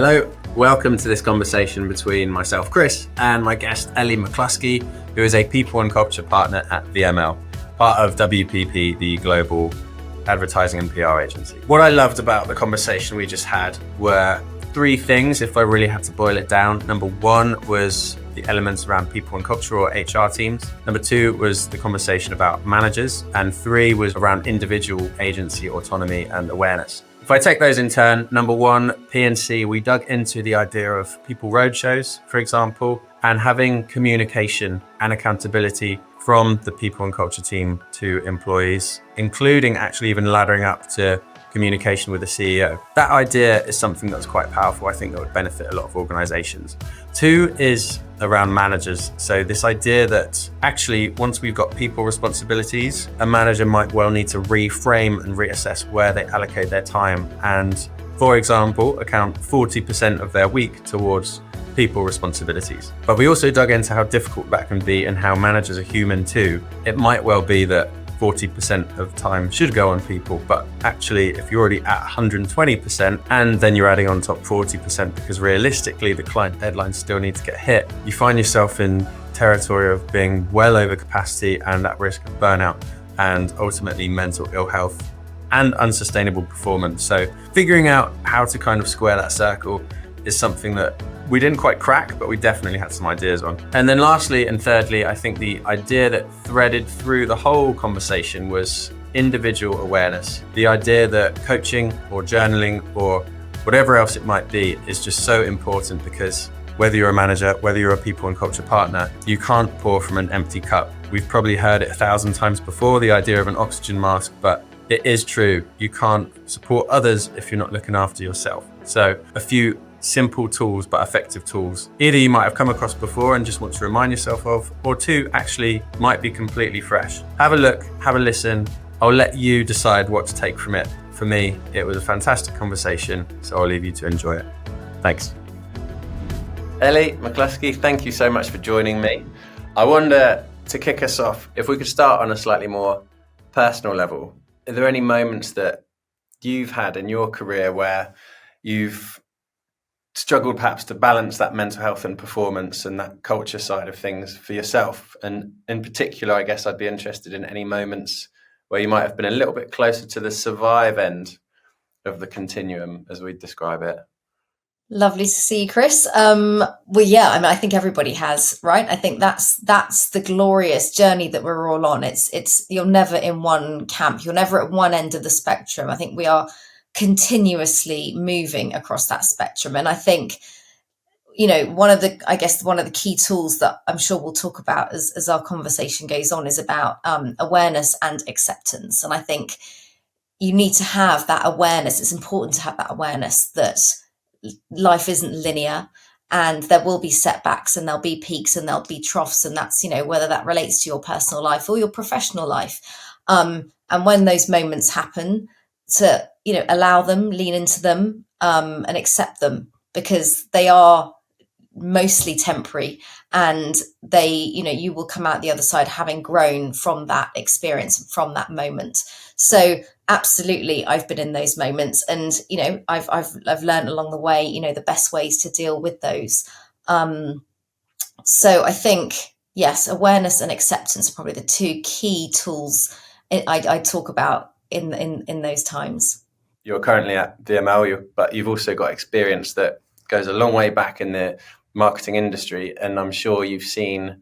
Hello, welcome to this conversation between myself, Chris, and my guest, Ellie McCluskey, who is a People and Culture Partner at VML, part of WPP, the global advertising and PR agency. What I loved about the conversation we just had were three things, if I really had to boil it down. Number one was the elements around people and culture or HR teams. Number two was the conversation about managers. And three was around individual agency, autonomy, and awareness. If I take those in turn, number one, P&C, we dug into the idea of people roadshows, for example, and having communication and accountability from the people and culture team to employees, including actually even laddering up to communication with the CEO. That idea is something that's quite powerful. I think that would benefit a lot of organizations. Two is around managers. So this idea that actually once we've got people responsibilities, a manager might well need to reframe and reassess where they allocate their time and, for example, account 40% of their week towards people responsibilities. But we also dug into how difficult that can be and how managers are human too. It might well be that 40% of time should go on people, but actually if you're already at 120% and then you're adding on top 40% because realistically the client deadlines still need to get hit, you find yourself in territory of being well over capacity and at risk of burnout and ultimately mental ill health and unsustainable performance. So figuring out how to kind of square that circle is something that we didn't quite crack, but we definitely had some ideas on. And then lastly and thirdly, I think the idea that threaded through the whole conversation was individual awareness. The idea that coaching or journaling or whatever else it might be is just so important because whether you're a manager, whether you're a people and culture partner, you can't pour from an empty cup. We've probably heard it 1,000 times before, the idea of an oxygen mask, but it is true. You can't support others if you're not looking after yourself. So a few simple tools, but effective tools. Either you might have come across before and just want to remind yourself of, or two, actually might be completely fresh. Have a look, have a listen. I'll let you decide what to take from it. For me, it was a fantastic conversation, so I'll leave you to enjoy it. Thanks. Ellie McCluskey, thank you so much for joining me. I wonder, to kick us off, if we could start on a slightly more personal level. Are there any moments that you've had in your career where you've struggled perhaps to balance that mental health and performance and that culture side of things for yourself? And in particular, I guess I'd be interested in any moments where you might have been a little bit closer to the survive end of the continuum, as we describe it. Lovely to see you, Chris. I think everybody has, right? I think that's the glorious journey that we're all on. It's you're never in one camp. You're never at one end of the spectrum. I think we are continuously moving across that spectrum. And I think, one of the key tools that I'm sure we'll talk about as our conversation goes on is about awareness and acceptance. And I think you need to have that awareness. It's important to have that awareness that life isn't linear and there will be setbacks and there'll be peaks and there'll be troughs. And that's, whether that relates to your personal life or your professional life. And when those moments happen, to allow them, lean into them, and accept them, because they are mostly temporary, and they, you will come out the other side having grown from that experience, from that moment. So absolutely, I've been in those moments, and I've learned along the way, the best ways to deal with those. So I think, yes, awareness and acceptance are probably the two key tools I talk about in those times. You're currently at VML, but you've also got experience that goes a long way back in the marketing industry, and I'm sure you've seen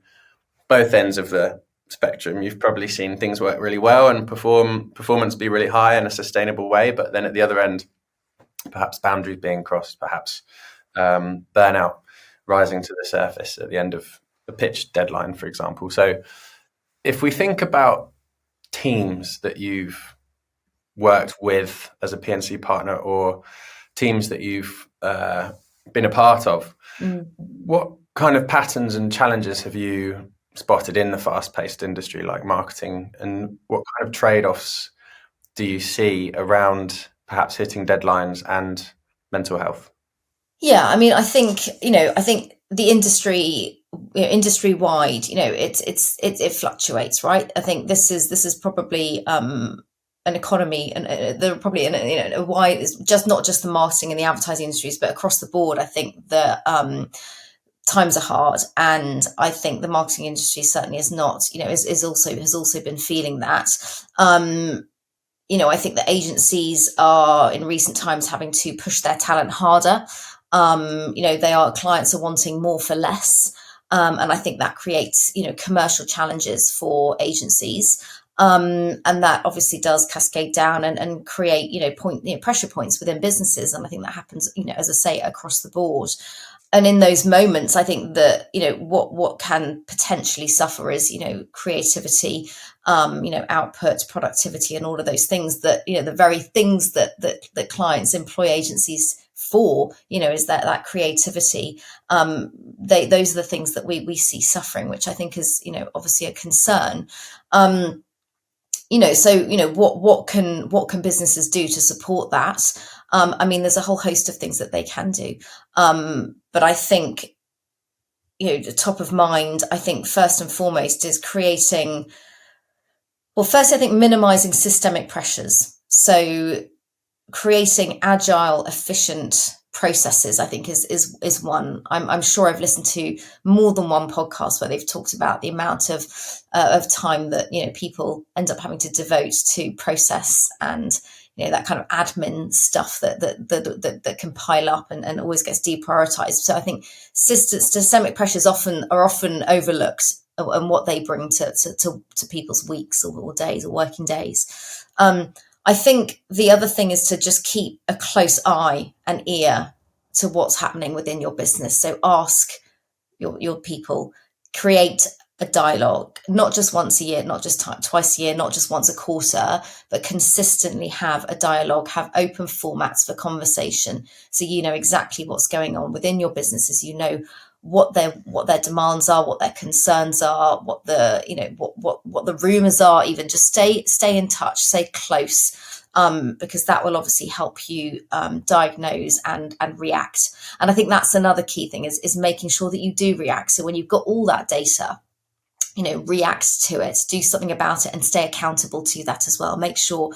both ends of the spectrum. You've probably seen things work really well and performance be really high in a sustainable way, but then at the other end, perhaps boundaries being crossed, perhaps burnout rising to the surface at the end of a pitch deadline, for example. So if we think about teams that you've worked with as a P&C partner or teams that you've been a part of, what kind of patterns and challenges have you spotted in the fast-paced industry like marketing, and what kind of trade-offs do you see around perhaps hitting deadlines and mental health? Yeah, I mean, I think the industry, industry-wide, it fluctuates, right? I think this is probably an economy, and there are probably a wide, just not just the marketing and the advertising industries, but across the board. I think that times are hard, and I think the marketing industry certainly is not, has also been feeling that. I think that agencies are in recent times having to push their talent harder. Clients are wanting more for less. And I think that creates, commercial challenges for agencies. And that obviously does cascade down and create, pressure points within businesses. And I think that happens, as I say, across the board. And in those moments, I think that, what can potentially suffer is, creativity, output, productivity, and all of those things that, the very things that clients employ agencies for, is that creativity. Those are the things that we see suffering, which I think is, obviously a concern. What can businesses do to support that? There's a whole host of things that they can do. But I think, the top of mind, I think first and foremost is minimizing systemic pressures. So creating agile, efficient processes, I think is one. I'm sure I've listened to more than one podcast where they've talked about the amount of time that people end up having to devote to process and that kind of admin stuff that can pile up and always gets deprioritized. So I think systemic pressures are often overlooked, and what they bring to people's weeks or days or working days. I think the other thing is to just keep a close eye and ear to what's happening within your business. So ask your people, create a dialogue, not just once a year, not just twice a year, not just once a quarter, but consistently have a dialogue, have open formats for conversation. So you know exactly what's going on within your businesses, what their demands are, what their concerns are, what the rumors are. Even just stay in touch, stay close, because that will obviously help you diagnose and react. And I think that's another key thing is making sure that you do react. So when you've got all that data, react to it, do something about it, and stay accountable to that as well. Make sure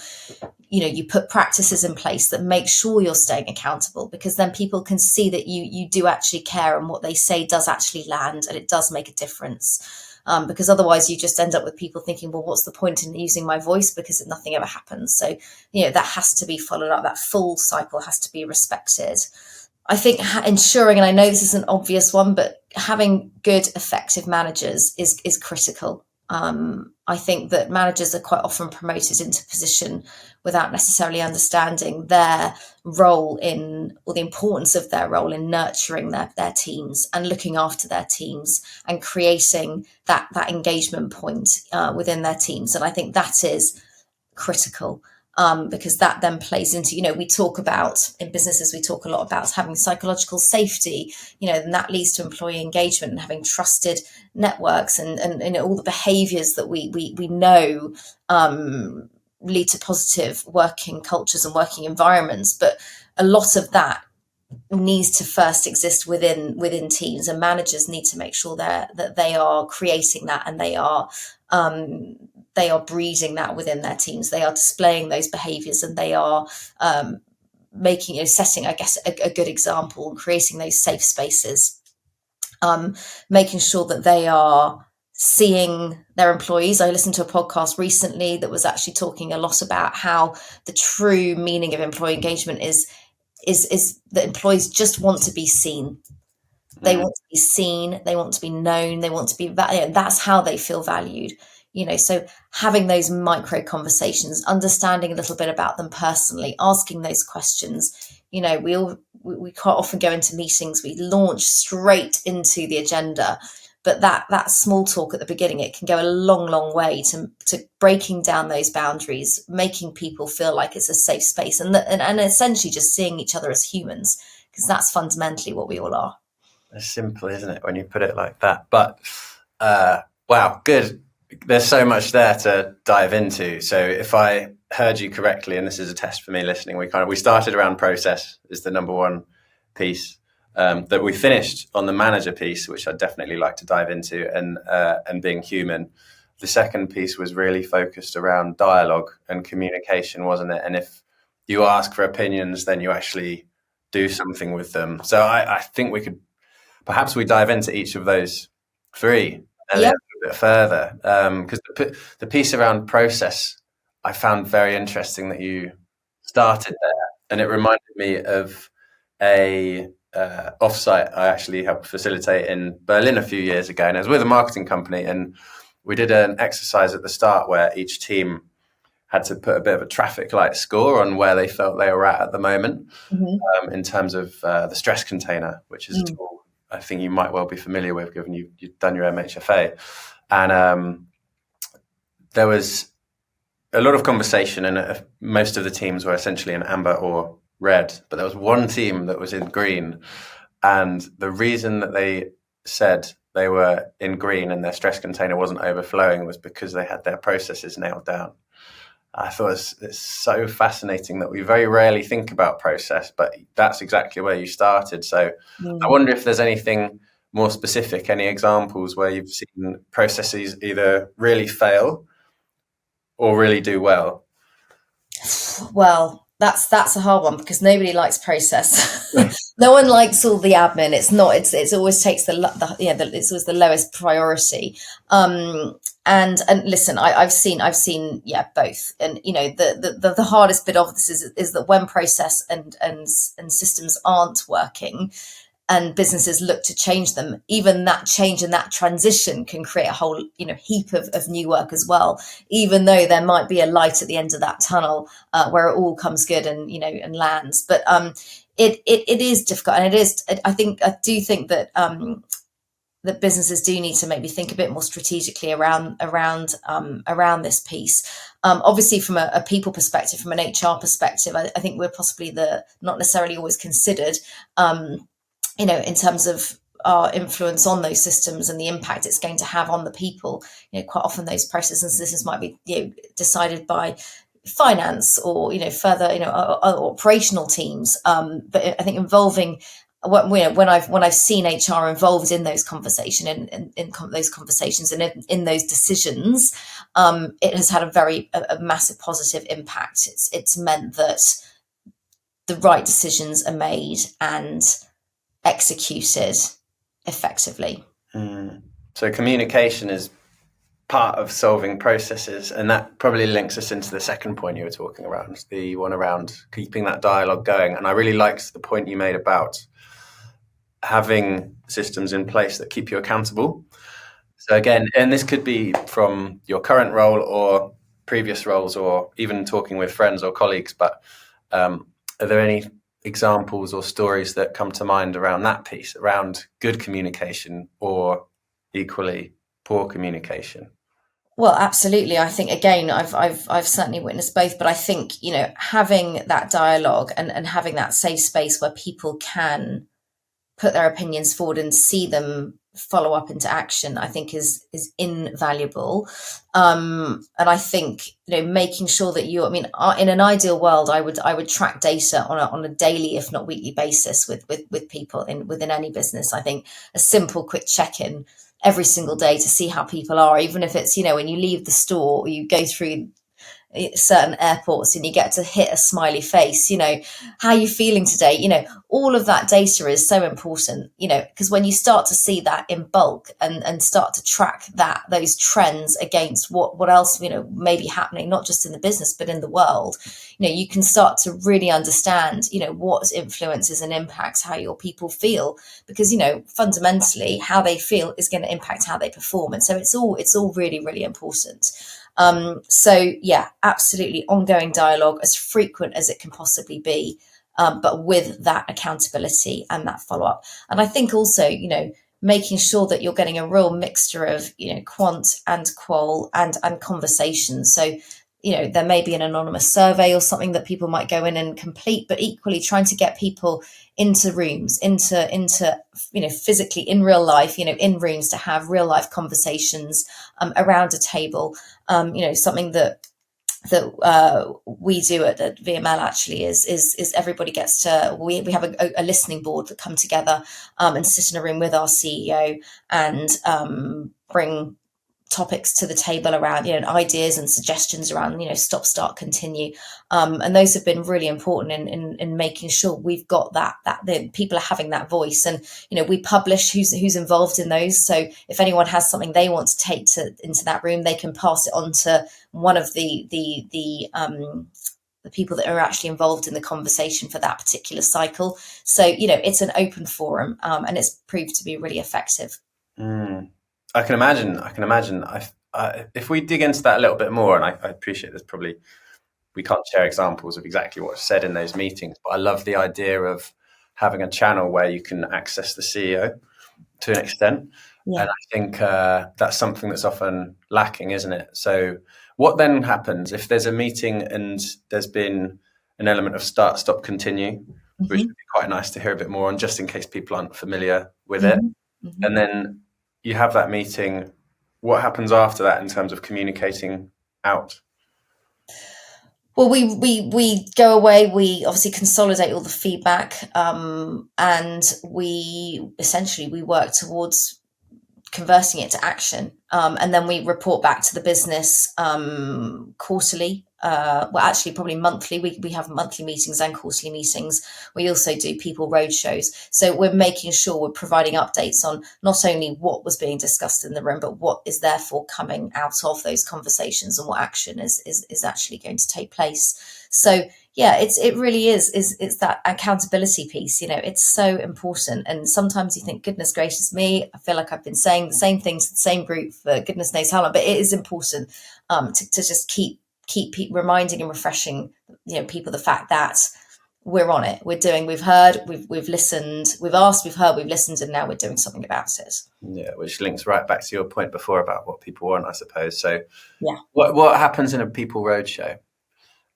you put practices in place that make sure you're staying accountable, because then people can see that you do actually care, and what they say does actually land, and it does make a difference. Because otherwise you just end up with people thinking, well, what's the point in using my voice, because nothing ever happens. So that has to be followed up. That full cycle has to be respected. I think ensuring, and I know this is an obvious one, but having good, effective managers is critical. I think that managers are quite often promoted into position without necessarily understanding their role or the importance of their role in nurturing their teams and looking after their teams and creating that engagement point within their teams. And I think that is critical. Because that then plays into, we talk about in businesses, we talk a lot about having psychological safety, and that leads to employee engagement and having trusted networks and all the behaviors that we know lead to positive working cultures and working environments. But a lot of that needs to first exist within teams, and managers need to make sure that they are creating that, and they are breeding that within their teams. They are displaying those behaviors, and they are making, setting, I guess, a good example, and creating those safe spaces, making sure that they are seeing their employees. I listened to a podcast recently that was actually talking a lot about how the true meaning of employee engagement is that employees just want to be seen. They want to be seen, they want to be known, they want to be valued. That's how they feel valued. So having those micro conversations, understanding a little bit about them personally, asking those questions. We quite often go into meetings, we launch straight into the agenda, but that small talk at the beginning, it can go a long way to breaking down those boundaries, making people feel like it's a safe space, and essentially just seeing each other as humans, because that's fundamentally what we all are. It's simple, isn't it, when you put it like that? But wow, good. There's so much there to dive into. So if I heard you correctly, and this is a test for me listening, we started around process is the number one piece, that we finished on the manager piece, which I'd definitely like to dive into, and being human. I the second piece was really focused around dialogue and communication, wasn't it? And if you ask for opinions, then you actually do something with them. So I think perhaps we dive into each of those three a little bit further, because the piece around process I found very interesting that you started there, and it reminded me of a offsite I actually helped facilitate in Berlin a few years ago, and it was with a marketing company, and we did an exercise at the start where each team had to put a bit of a traffic light score on where they felt they were at the moment, in terms of the stress container, which is a tool I think you might well be familiar with, given you've done your MHFA. And there was a lot of conversation, and most of the teams were essentially in amber or red, but there was one team that was in green. And the reason that they said they were in green and their stress container wasn't overflowing was because they had their processes nailed down. I thought it's so fascinating that we very rarely think about process, but that's exactly where you started. So I wonder if there's anything more specific, any examples where you've seen processes either really fail or really do well. Well, that's a hard one, because nobody likes process. No one likes all the admin. It's always takes it's always the lowest priority. And listen, I've seen both. And the hardest bit of this is that when process and systems aren't working, and businesses look to change them, even that change and that transition can create a whole heap of new work as well, even though there might be a light at the end of that tunnel where it all comes good and lands. But it is difficult, and I do think that that businesses do need to maybe think a bit more strategically around this piece. Obviously, from a people perspective, from an HR perspective, I think we're possibly not necessarily always considered, in terms of our influence on those systems and the impact it's going to have on the people. Quite often those processes and systems might be decided by finance or further operational teams. But I think involving when I've seen HR involved in those conversations in those conversations and in those decisions, it has had a massive positive impact. It's meant that the right decisions are made and executed effectively. So communication is part of solving processes, and that probably links us into the second point you were talking around, the one around keeping that dialogue going. And I really liked the point you made about having systems in place that keep you accountable. So again, and this could be from your current role or previous roles, or even talking with friends or colleagues, but are there any examples or stories that come to mind around that piece, around good communication or equally poor communication? Well, absolutely. I think, again, I've certainly witnessed both, but I think having that dialogue and having that safe space where people can put their opinions forward and see them follow up into action, I think is invaluable. And I think making sure that in an ideal world, I would track data on a daily, if not weekly basis with people within any business. I think a simple quick check-in every single day to see how people are, even if it's when you leave the store or you go through certain airports and you get to hit a smiley face, how are you feeling today? All of that data is so important, because when you start to see that in bulk and start to track those trends against what else, may be happening, not just in the business, but in the world, you can start to really understand, what influences and impacts how your people feel, because, fundamentally how they feel is going to impact how they perform. And so it's all really, really important. So yeah, absolutely ongoing dialogue, as frequent as it can possibly be, but with that accountability and that follow-up. And I think also, making sure that you're getting a real mixture of, quant and qual and conversations. So, there may be an anonymous survey or something that people might go in and complete, but equally trying to get people into rooms, into physically in real life, in rooms to have real life conversations around a table. Something that we do at VML actually is everybody gets to, we have a listening board that come together and sit in a room with our CEO and bring topics to the table around, ideas and suggestions around, stop, start, continue. And those have been really important in making sure we've got that the people are having that voice. And, we publish who's involved in those. So if anyone has something they want to take into that room, they can pass it on to one of the people that are actually involved in the conversation for that particular cycle. So, it's an open forum, and it's proved to be really effective. I can imagine. If we dig into that a little bit more, and I appreciate there's probably, we can't share examples of exactly what's said in those meetings, but I love the idea of having a channel where you can access the CEO to an extent. Yeah. And I think that's something that's often lacking, isn't it? So what then happens if there's a meeting and there's been an element of start, stop, continue, which would be quite nice to hear a bit more on, just in case people aren't familiar with it. And then you have that meeting. What happens after that in terms of communicating out? Well, we go away. We obviously consolidate all the feedback, and we work towards converting it to action, and then we report back to the business quarterly. Actually, probably monthly. We have monthly meetings and quarterly meetings. We also do people roadshows. So we're making sure we're providing updates on not only what was being discussed in the room, but what is therefore coming out of those conversations and what action is actually going to take place. So yeah, it really is it's that accountability piece. It's so important. And sometimes you think, goodness gracious me, I feel like I've been saying the same things to the same group for goodness knows how long. But it is important to just keep reminding and refreshing people the fact that we're on it. We've heard, we've listened, we've asked, we've heard, we've listened, and now we're doing something about it. Yeah, which links right back to your point before about what people want, I suppose. So yeah, what happens in a people roadshow?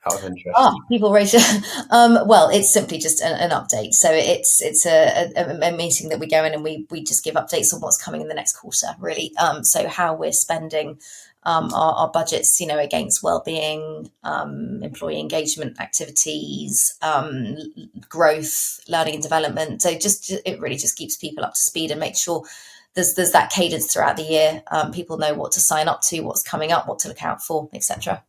Out of interest. People roadshow. Well, it's simply just an update. So it's a meeting that we go in and we just give updates on what's coming in the next quarter, really. So how we're spending our budgets, against wellbeing, employee engagement activities, growth, learning and development. So it really just keeps people up to speed and makes sure there's that cadence throughout the year. People know what to sign up to, what's coming up, what to look out for, etc.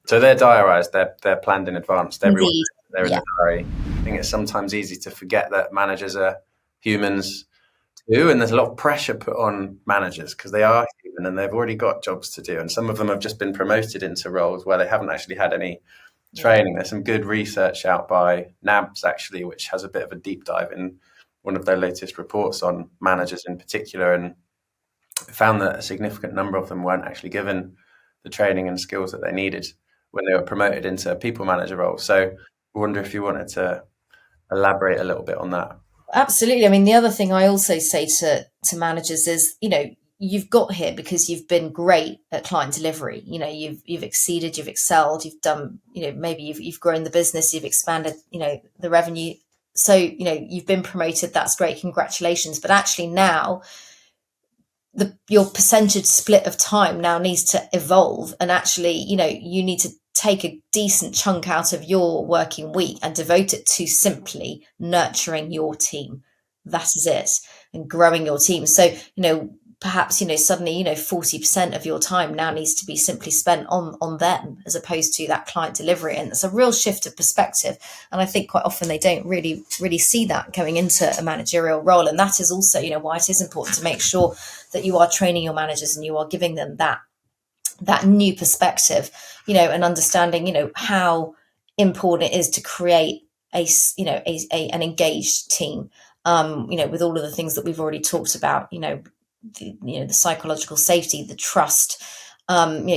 So they're diarised, they're planned in advance. They're in yeah. the diary. I think it's sometimes easy to forget that managers are humans too, and there's a lot of pressure put on managers because they are human and they've already got jobs to do. And some of them have just been promoted into roles where they haven't actually had any training. There's some good research out by NABS actually, which has a bit of a deep dive in one of their latest reports on managers in particular, and found that a significant number of them weren't actually given the training and skills that they needed when they were promoted into people manager roles. So I wonder if you wanted to elaborate a little bit on that. Absolutely. I mean, the other thing I also say to managers is, you've got here because you've been great at client delivery. You've exceeded, you've excelled, you've done, maybe you've grown the business, you've expanded, the revenue. So, you've been promoted. That's great. Congratulations. But actually now, your percentage split of time now needs to evolve, and actually, you need to take a decent chunk out of your working week and devote it to simply nurturing your team. That is it, and growing your team. So, perhaps, suddenly, 40% of your time now needs to be simply spent on them as opposed to that client delivery. And it's a real shift of perspective. And I think quite often they don't really see that going into a managerial role. And that is also, why it is important to make sure that you are training your managers and you are giving them that new perspective, and understanding, how important it is to create an engaged team, with all of the things that we've already talked about, the psychological safety, the trust,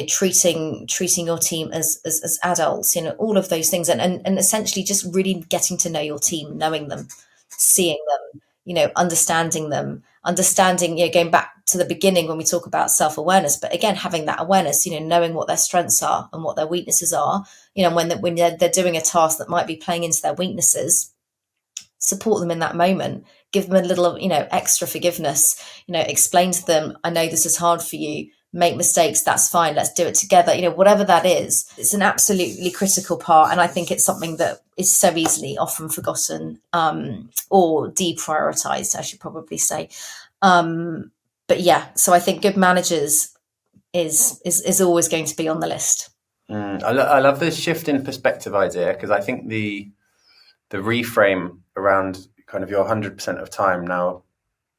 treating your team as adults, all of those things, and essentially just really getting to know your team, knowing them, seeing them, understanding them, going back to the beginning when we talk about self-awareness, but again, having that awareness, knowing what their strengths are and what their weaknesses are, when they're doing a task that might be playing into their weaknesses, support them in that moment, give them a little, extra forgiveness, explain to them, I know this is hard for you, make mistakes, that's fine, let's do it together, whatever that is. It's an absolutely critical part. And I think it's something that is so easily often forgotten, or deprioritized, I should probably say. But yeah, so I think good managers is always going to be on the list. I love this shift in perspective idea, because I think the reframe around kind of your 100% of time now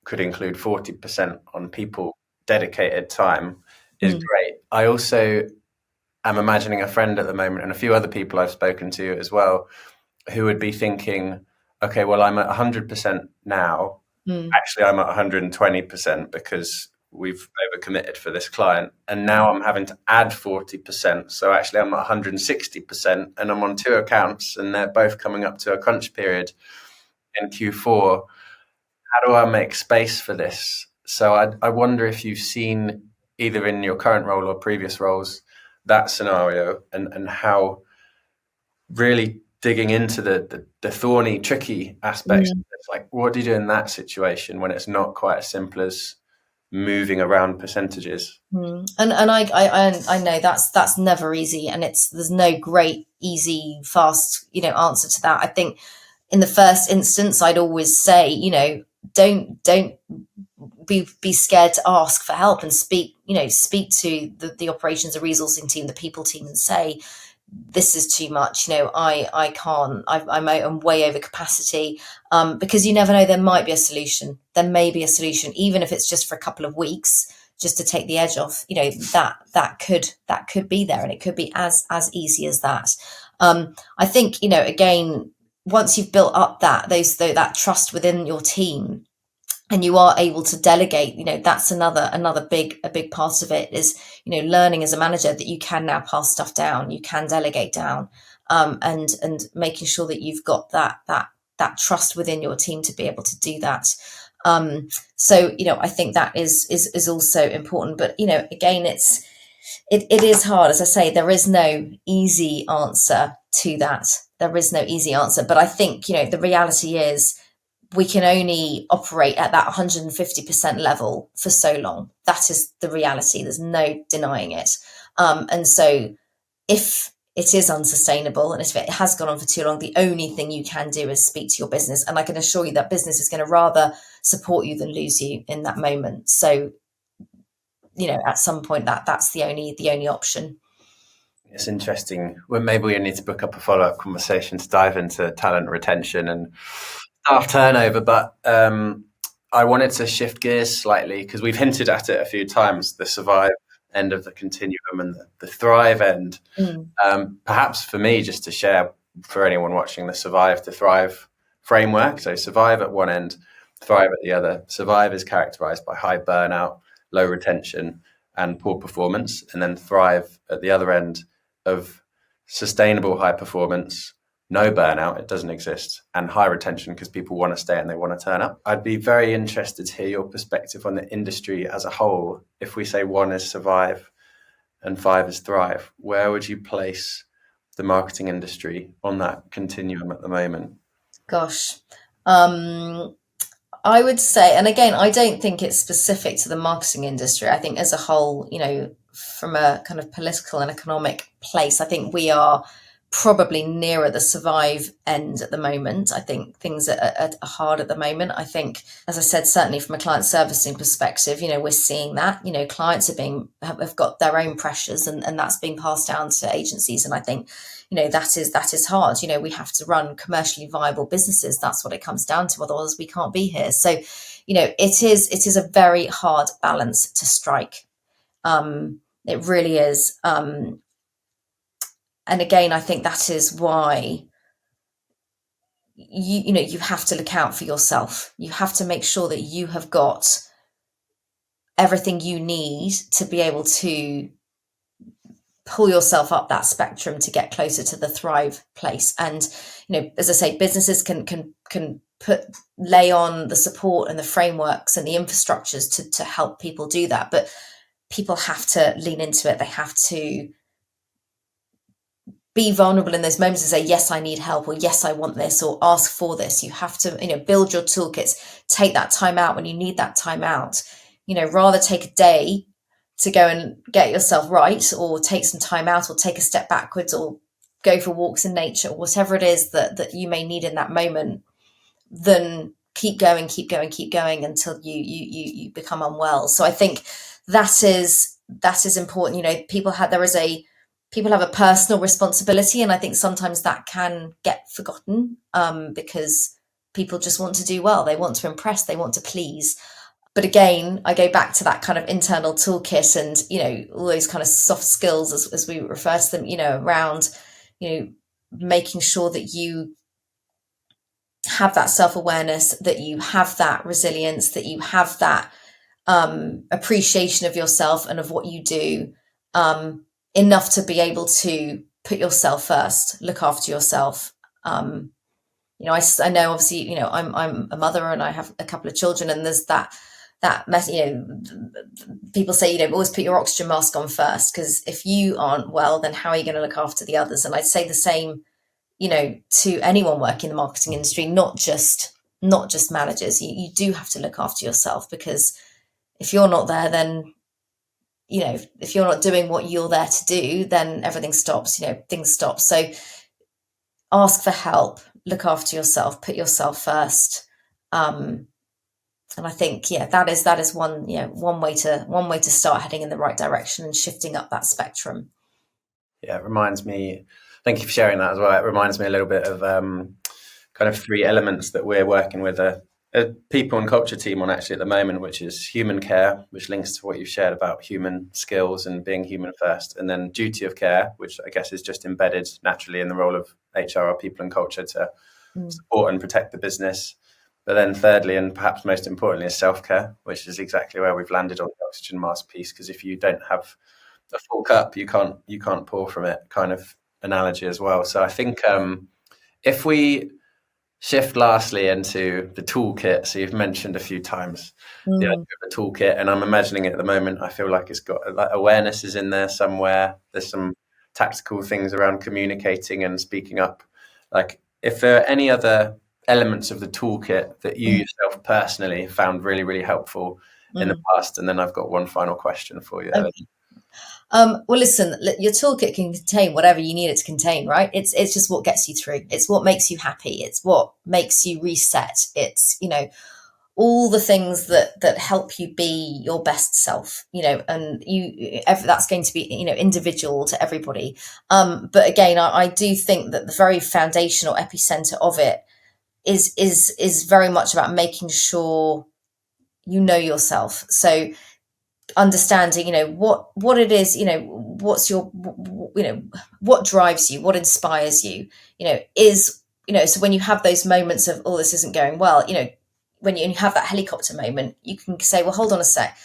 could include 40% on people dedicated time is great. I also am imagining a friend at the moment, and a few other people I've spoken to as well, who would be thinking, okay, well, I'm at 100% now. Actually, I'm at 120% because we've overcommitted for this client. And now I'm having to add 40%. So actually, I'm at 160% and I'm on 2 accounts and they're both coming up to a crunch period in Q4. How do I make space for this? So I wonder if you've seen, either in your current role or previous roles, that scenario, and how really digging into the thorny, tricky aspects. It's like, what do you do in that situation when it's not quite as simple as moving around percentages? And I know that's never easy, and there's no great, easy, fast, answer to that. I think in the first instance, I'd always say, don't be scared to ask for help, and speak to the operations, the resourcing team, the people team, and say, this is too much. I can't. I'm way over capacity. Because you never know, there might be a solution. There may be a solution, even if it's just for a couple of weeks, just to take the edge off. That could be there, and it could be as easy as that. I think again, once you've built up that trust within your team, and you are able to delegate, that's another big part of it is, learning as a manager that you can now pass stuff down, you can delegate down, and making sure that you've got that trust within your team to be able to do that. So I think that is also important. But again, it is hard. As I say, there is no easy answer to that. There is no easy answer. But I think the reality is, we can only operate at that 150% level for so long. That is the reality. There's no denying it. And so if it is unsustainable, and if it has gone on for too long, the only thing you can do is speak to your business. And I can assure you that business is going to rather support you than lose you in that moment. So, at some point that's the only option. It's interesting. Well, maybe we need to book up a follow-up conversation to dive into talent retention and staff turnover, but I wanted to shift gears slightly, because we've hinted at it a few times, the survive end of the continuum and the thrive end. Perhaps for me, just to share for anyone watching, the survive to thrive framework. So survive at one end, thrive at the other. Survive is characterized by high burnout, low retention, and poor performance. And then thrive at the other end of sustainable high performance, no burnout, it doesn't exist, and high retention because people want to stay and they want to turn up. I'd be very interested to hear your perspective on the industry as a whole. If we say 1 is survive and 5 is thrive, where would you place the marketing industry on that continuum at the moment? Gosh, I would say, and again, I don't think it's specific to the marketing industry. I think as a whole, from a kind of political and economic place, I think we are probably nearer the survive end at the moment. I think things are hard at the moment. I think, as I said, certainly from a client servicing perspective, we're seeing that, clients have got their own pressures, and that's being passed down to agencies. And I think, that is hard. We have to run commercially viable businesses. That's what it comes down to. Otherwise we can't be here. So, it is a very hard balance to strike. It really is. And again, I think that is why you have to look out for yourself. You have to make sure that you have got everything you need to be able to pull yourself up that spectrum to get closer to the thrive place. And as I say, businesses can lay on the support and the frameworks and the infrastructures to help people do that, but people have to lean into it. They have to be vulnerable in those moments and say, yes, I need help, or yes, I want this, or ask for this. You have to, build your toolkits, take that time out when you need that time out, rather take a day to go and get yourself right, or take some time out, or take a step backwards, or go for walks in nature, or whatever it is that you may need in that moment, than keep going until you become unwell. So I think that is that is important. People have a personal responsibility, and I think sometimes that can get forgotten, because people just want to do well, they want to impress, they want to please. But again, I go back to that kind of internal toolkit, and all those kind of soft skills, as we refer to them, around making sure that you have that self-awareness, that you have that resilience, that you have that appreciation of yourself and of what you do, enough to be able to put yourself first, look after yourself. I know, obviously, I'm a mother and I have a couple of children, and there's that people say, always put your oxygen mask on first, because if you aren't well, then how are you going to look after the others? And I'd say the same, to anyone working in the marketing industry, not just managers. You do have to look after yourself, because if you're not there, then if you're not doing what you're there to do, then everything stops. Things stop. So ask for help, look after yourself, put yourself first. And I think, that is one way to start heading in the right direction and shifting up that spectrum. Yeah, it reminds me, thank you for sharing that as well. It reminds me a little bit of kind of 3 elements that we're working with a people and culture team on actually at the moment, which is human care, which links to what you've shared about human skills and being human first, and then duty of care, which I guess is just embedded naturally in the role of HR, people and culture, to support and protect the business. But then thirdly, and perhaps most importantly, is self-care, which is exactly where we've landed on the oxygen mask piece, because if you don't have a full cup, you can't pour from it, kind of analogy as well. So I think if we shift lastly into the toolkit, so you've mentioned a few times the idea of the toolkit, and I'm imagining it at the moment, I feel like it's got awareness is in there somewhere. There's some tactical things around communicating and speaking up. Like, if there are any other elements of the toolkit that you yourself personally found really, really helpful in the past, and then I've got one final question for you. Okay. Well, listen, your toolkit can contain whatever you need it to contain, right? It's just what gets you through. It's what makes you happy. It's what makes you reset. It's, all the things that help you be your best self, and that's going to be, individual to everybody. But again, I do think that the very foundational epicenter of it is very much about making sure you know yourself. So understanding, what it is, what's your, what drives you, what inspires you, so when you have those moments of, oh, this isn't going well, when you have that helicopter moment, you can say, well, hold on a sec,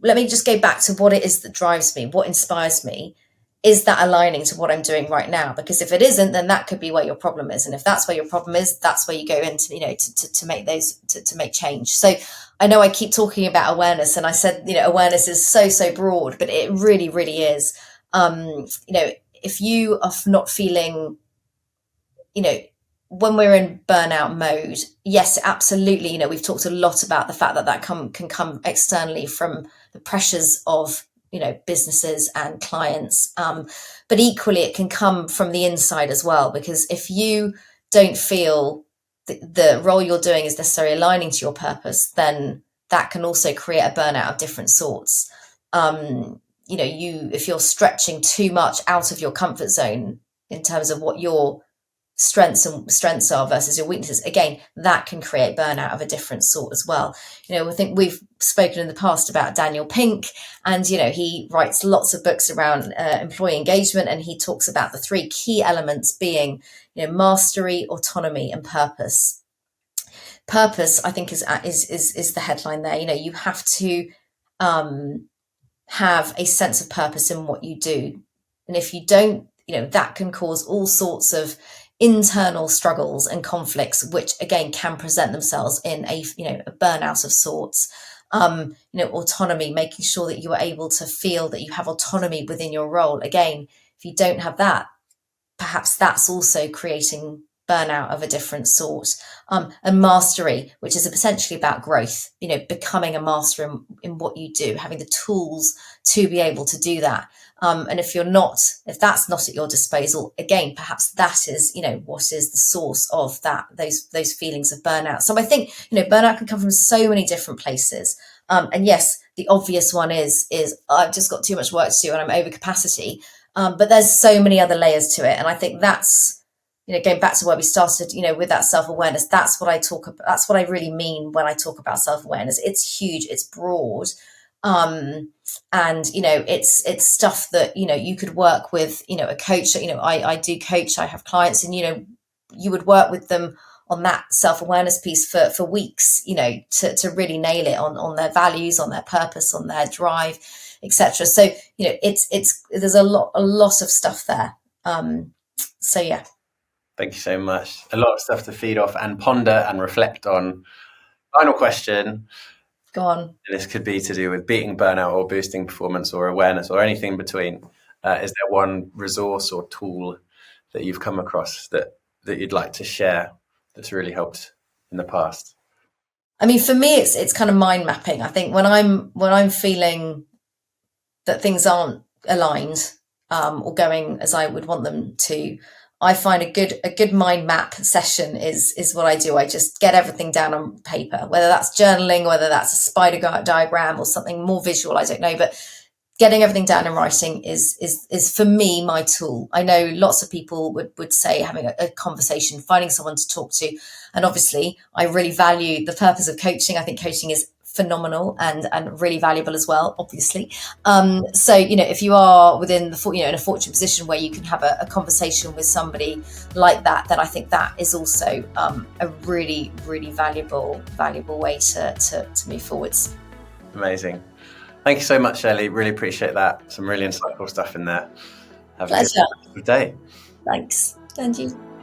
let me just go back to what it is that drives me, what inspires me. Is that aligning to what I'm doing right now? Because if it isn't, then that could be where your problem is. And if that's where your problem is, that's where you go into, to make those, to make change. So I know I keep talking about awareness, and I said, awareness is so broad, but it really, really is. If you are not feeling, when we're in burnout mode, yes, absolutely. We've talked a lot about the fact that can come externally from the pressures of, businesses and clients. But equally, it can come from the inside as well, because if you don't feel the role you're doing is necessarily aligning to your purpose, then that can also create a burnout of different sorts. If you're stretching too much out of your comfort zone in terms of what your strengths are versus your weaknesses, again, that can create burnout of a different sort as well. I think we've spoken in the past about Daniel Pink, and he writes lots of books around employee engagement, and he talks about the 3 key elements being mastery, autonomy, and purpose. Purpose, I think, is the headline there. You have to have a sense of purpose in what you do, and if you don't, that can cause all sorts of internal struggles and conflicts, which again can present themselves in a burnout of sorts. Autonomy, making sure that you are able to feel that you have autonomy within your role. Again, if you don't have that, perhaps that's also creating burnout of a different sort. And mastery, which is essentially about growth, becoming a master in what you do, having the tools to be able to do that. And if that's not at your disposal, again, perhaps that is, what is the source of those feelings of burnout. So I think, burnout can come from so many different places. And yes, the obvious one is I've just got too much work to do and I'm over capacity. But there's so many other layers to it, and I think that's, going back to where we started, with that self-awareness. That's what I talk about. That's what I really mean when I talk about self-awareness. It's huge. It's broad. And it's stuff that you could work with a coach. I do coach, I have clients, and you would work with them on that self-awareness piece for weeks, to really nail it on their values, on their purpose, on their drive, etc. So it's there's a lot of stuff there. So yeah. Thank you so much. A lot of stuff to feed off and ponder and reflect on. Final question. Go on. This could be to do with beating burnout or boosting performance or awareness or anything in between. Is there one resource or tool that you've come across that you'd like to share that's really helped in the past? I mean, for me, it's kind of mind mapping. I think when I'm feeling that things aren't aligned or going as I would want them to, I find a good mind map session is what I do. I just get everything down on paper, whether that's journaling, whether that's a spider diagram or something more visual, I don't know, but getting everything down in writing is for me my tool. I know lots of people would say having a conversation, finding someone to talk to, and obviously I really value the purpose of coaching. I think coaching is phenomenal and really valuable as well, obviously. So if you are within the in a fortunate position where you can have a conversation with somebody like that, then I think that is also a really, really valuable way to move forwards. Amazing. Thank you so much, Ellie. Really appreciate that. Some really insightful stuff in there. Have Pleasure. a good day. Thanks. And you.